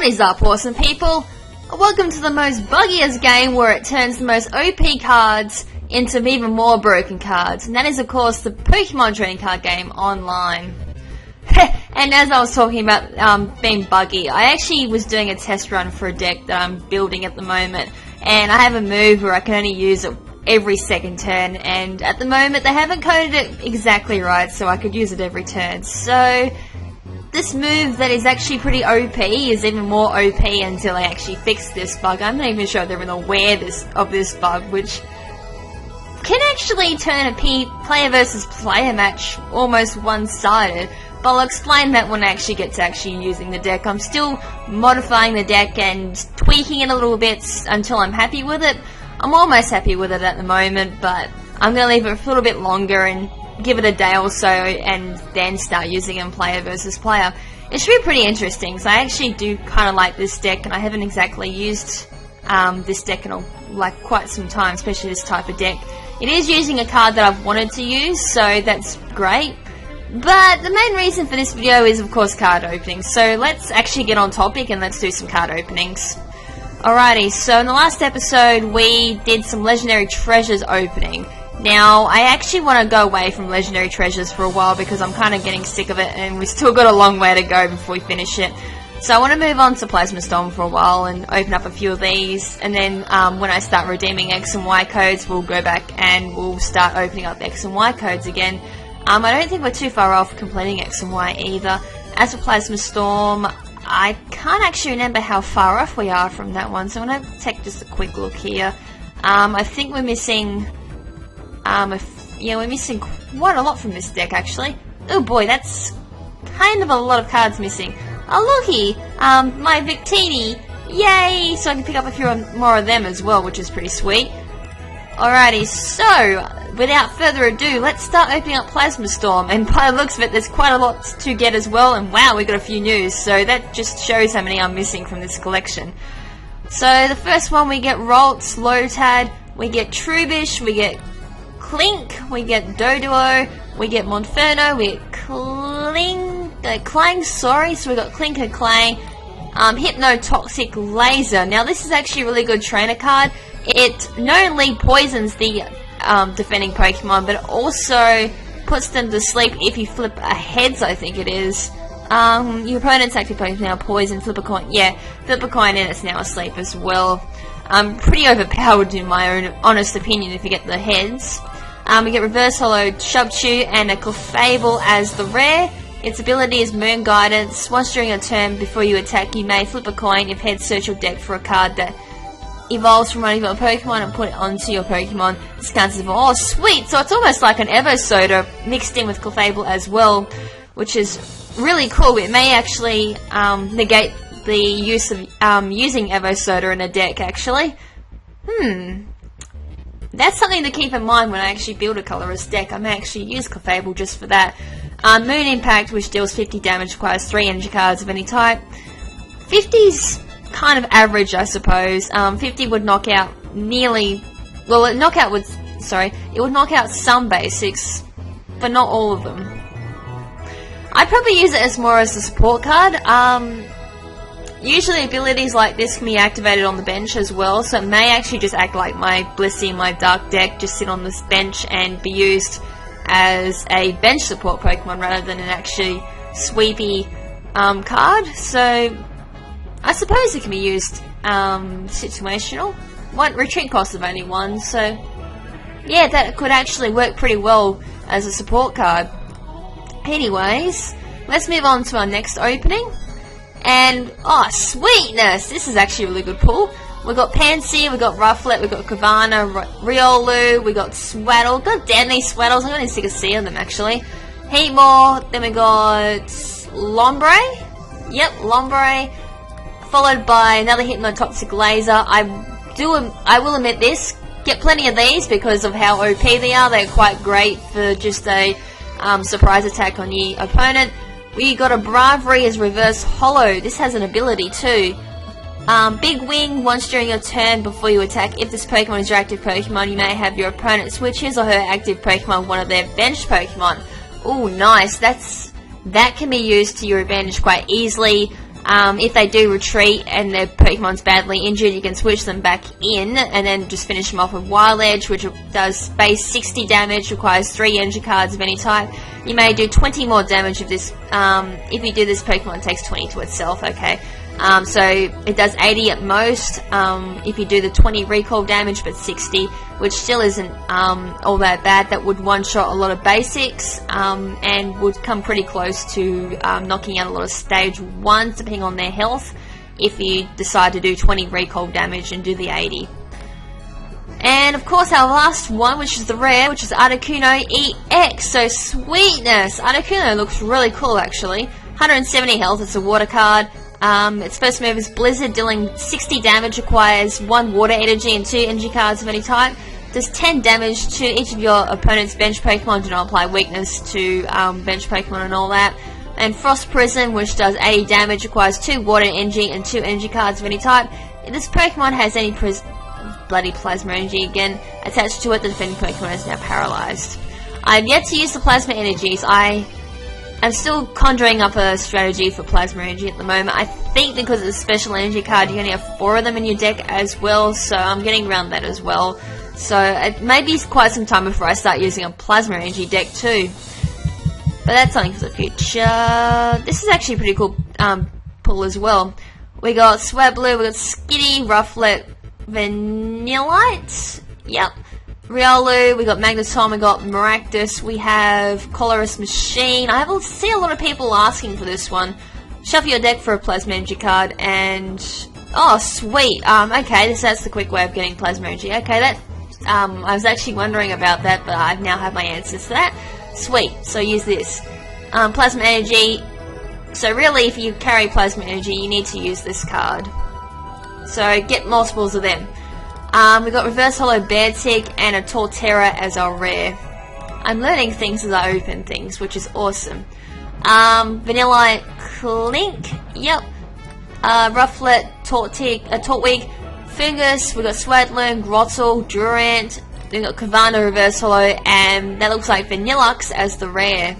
What is up, awesome people? Welcome to the most buggiest game where it turns the most OP cards into even more broken cards. And that is, of course, the Pokemon trading card game online. And as I was talking about being buggy, I actually was doing a test run for a deck that I'm building at the moment. And I have a move where I can only use it every second turn. And at the moment, they haven't coded it exactly right, so I could use it every turn. So this move that is actually pretty OP is even more OP until I actually fix this bug. I'm not even sure they're even aware of this bug, which can actually turn a player versus player match almost one-sided. But I'll explain that when I actually get to actually using the deck. I'm still modifying the deck and tweaking it a little bit until I'm happy with it. I'm almost happy with it at the moment, but I'm going to leave it for a little bit longer and give it a day or so and then start using it in player versus player. It should be pretty interesting, so I actually do kind of like this deck, and I haven't exactly used this deck in quite some time, especially this type of deck. It is using a card that I've wanted to use, so that's great. But the main reason for this video is, of course, card openings. So let's actually get on topic and let's do some card openings. Alrighty, so in the last episode we did some Legendary Treasures opening. Now, I actually want to go away from Legendary Treasures for a while because I'm kind of getting sick of it and we've still got a long way to go before we finish it. So I want to move on to Plasma Storm for a while and open up a few of these, and then when I start redeeming X and Y codes, we'll go back and we'll start opening up X and Y codes again. I don't think we're too far off completing X and Y either. As for Plasma Storm, I can't actually remember how far off we are from that one, so I'm going to take just a quick look here. I think we're missing... we're missing quite a lot from this deck, actually. Oh boy, that's kind of a lot of cards missing. Oh looky, my Victini, yay! So I can pick up a few more of them as well, which is pretty sweet. Alrighty, so without further ado, let's start opening up Plasma Storm. And by the looks of it, there's quite a lot to get as well. And wow, we got a few news, so that just shows how many I'm missing from this collection. So the first one, we get Ralts, Lotad, we get Trubbish, we get Clink, we get Doduo, we get Monferno, we get Clang, sorry, so we got Clinker Clang, Hypnotoxic Laser. Now this is actually a really good trainer card. It not only poisons the defending Pokemon, but it also puts them to sleep if you flip a heads, I think it is. Your opponent's active Pokemon now poison, flip a coin, yeah, flip a coin and it's now asleep as well. Pretty overpowered in my own honest opinion if you get the heads. We get Reverse Hollow Shabchu and a Clefable as the rare. Its ability is Moon Guidance. Once during a turn before you attack, you may flip a coin. If heads, search your deck for a card that evolves from one of your Pokemon and put it onto your Pokemon. This counts as evolve. Oh, sweet! So it's almost like an Evo Soda mixed in with Clefable as well, which is really cool. It may actually negate the use of using Evo Soda in a deck, actually. That's something to keep in mind when I actually build a colorless deck. I may actually use Clefable just for that. Moon Impact, which deals 50 damage, requires 3 energy cards of any type. 50's kind of average, I suppose. 50 would knock out nearly... Well, it would knock out some basics, but not all of them. I'd probably use it as more as a support card. Usually abilities like this can be activated on the bench as well, so it may actually just act like my Blissey, my Dark deck, just sit on this bench and be used as a bench support Pokemon rather than an actually sweepy card. So I suppose it can be used situational. One retreat cost of only 1, so yeah, that could actually work pretty well as a support card. Anyways, let's move on to our next opening. And, oh, sweetness! This is actually a really good pull. We got Pansy, we got Rufflet, we got Kavana, Riolu, we got Swaddle. God damn these Swaddles, I'm getting sick of seeing them actually. Heatmore, then we got Lombre. Yep, Lombre. Followed by another Hypnotoxic Laser. I will admit this, get plenty of these because of how OP they are. They're quite great for just a surprise attack on your opponent. We got a Bravery as Reverse Hollow. This has an ability too. Big Wing, once during your turn before you attack, if this Pokemon is your active Pokemon, you may have your opponent switch his or her active Pokemon one of their bench Pokemon. Ooh, nice. That can be used to your advantage quite easily. If they do retreat and their Pokemon's badly injured, you can switch them back in and then just finish them off with Wild Edge, which does base 60 damage, requires 3 energy cards of any type. You may do 20 more damage if this, if you do this Pokemon takes 20 to itself, okay. So it does 80 at most, if you do the 20 recall damage, but 60, which still isn't all that bad. That would one-shot a lot of basics, and would come pretty close to knocking out a lot of stage 1s, depending on their health, if you decide to do 20 recall damage and do the 80. And of course our last one, which is the rare, which is Articuno EX, so sweetness! Articuno looks really cool actually. 170 health, it's a water card. Its first move is Blizzard, dealing 60 damage, requires 1 water energy and 2 energy cards of any type. Does 10 damage to each of your opponent's bench Pokemon, do not apply weakness to bench Pokemon and all that. And Frost Prison, which does 80 damage, requires 2 water energy and 2 energy cards of any type. If this Pokemon has any bloody plasma energy again attached to it, the defending Pokemon is now paralyzed. I've yet to use the plasma energies. I'm still conjuring up a strategy for plasma energy at the moment. I think because it's a special energy card, you only have 4 of them in your deck as well, so I'm getting around that as well. So it may be quite some time before I start using a plasma energy deck too. But that's something for the future. This is actually a pretty cool pull as well. We got Swablu, we got Skitty, Rufflet, Vanillite, yep. Riolu, we got Magneton, we got Maractus, we have Colorus Machine. I see a lot of people asking for this one. Shuffle your deck for a Plasma Energy card, and oh sweet. Okay, that's the quick way of getting Plasma Energy. Okay, that I was actually wondering about that, but I now have my answers to that. Sweet. So use this Plasma Energy. So really, if you carry Plasma Energy, you need to use this card. So get multiples of them. We got Reverse Hollow Beartic and a Torterra as our rare. I'm learning things as I open things, which is awesome. Vanilla Clink, yep. Rufflet, Tortwig, Fungus, we got Swadloon, Grottle, Durant, we got Kavana Reverse Hollow, and that looks like Vanillux as the rare.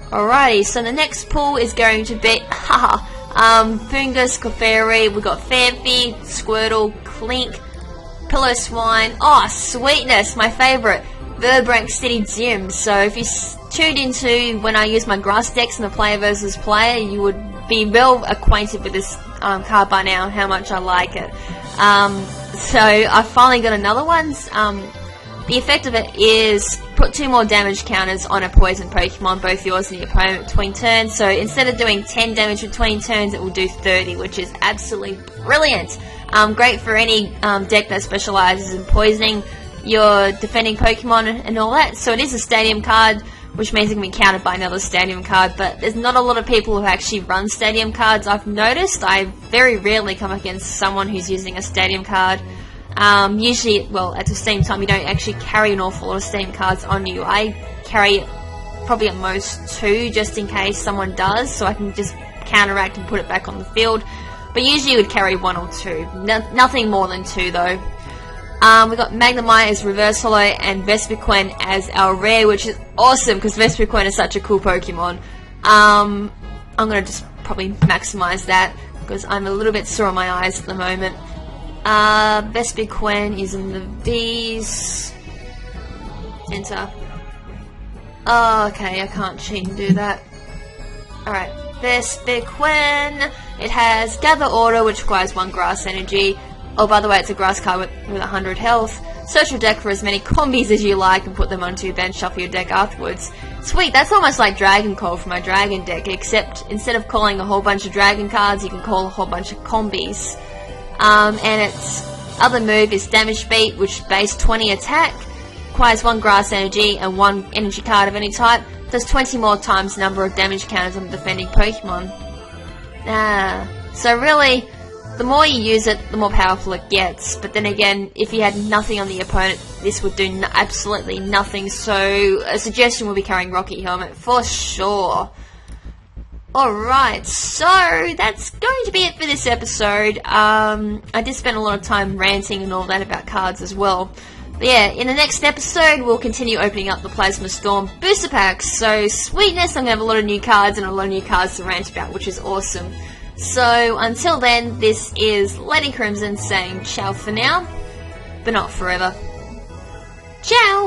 Alrighty, so the next pull is going to be, Fungus, Clefairy, we got Fanfi, Squirtle, Clink, Pillow Swine, oh sweetness, my favourite, Verbrank City Gym. So if you tuned into when I use my grass decks in the player versus player, you would be well acquainted with this card by now, how much I like it. So I finally got another one. The effect of it is put 2 more damage counters on a poison Pokemon, both yours and your opponent, between turns. So instead of doing 10 damage between turns, it will do 30, which is absolutely brilliant. Great for any deck that specializes in poisoning your defending Pokemon and all that. So it is a stadium card, which means it can be countered by another stadium card, but there's not a lot of people who actually run stadium cards. I've noticed I very rarely come against someone who's using a stadium card. Usually, well, at the same time, you don't actually carry an awful lot of stadium cards on you. I carry probably at most 2, just in case someone does, so I can just counteract and put it back on the field. But usually you would carry 1 or 2. Nothing more than 2, though. We got Magnemite as Reverse Hollow and Vespiquen as our rare, which is awesome because Vespiquen is such a cool Pokemon. I'm going to just probably maximize that because I'm a little bit sore on my eyes at the moment. Vespiquen is in the V's. Enter. Oh, okay, I can't cheat and do that. Alright, Vespiquen. It has Gather Order, which requires 1 grass energy. Oh, by the way, it's a grass card with 100 health. Search your deck for as many combis as you like and put them onto your bench, shuffle your deck afterwards. Sweet, that's almost like Dragon Call for my Dragon deck, except instead of calling a whole bunch of Dragon cards, you can call a whole bunch of combis. And its other move is Damage Beat, which base 20 attack, requires 1 grass energy and 1 energy card of any type, does 20 more times the number of damage counters on the defending Pokemon. So really, the more you use it, the more powerful it gets. But then again, if you had nothing on the opponent, this would do absolutely nothing. So a suggestion would be carrying Rocky Helmet for sure. Alright, so that's going to be it for this episode. I did spend a lot of time ranting and all that about cards as well. But yeah, in the next episode, we'll continue opening up the Plasma Storm booster packs. So, sweetness, I'm going to have a lot of new cards and a lot of new cards to rant about, which is awesome. So, until then, this is Lady Crimson saying ciao for now, but not forever. Ciao!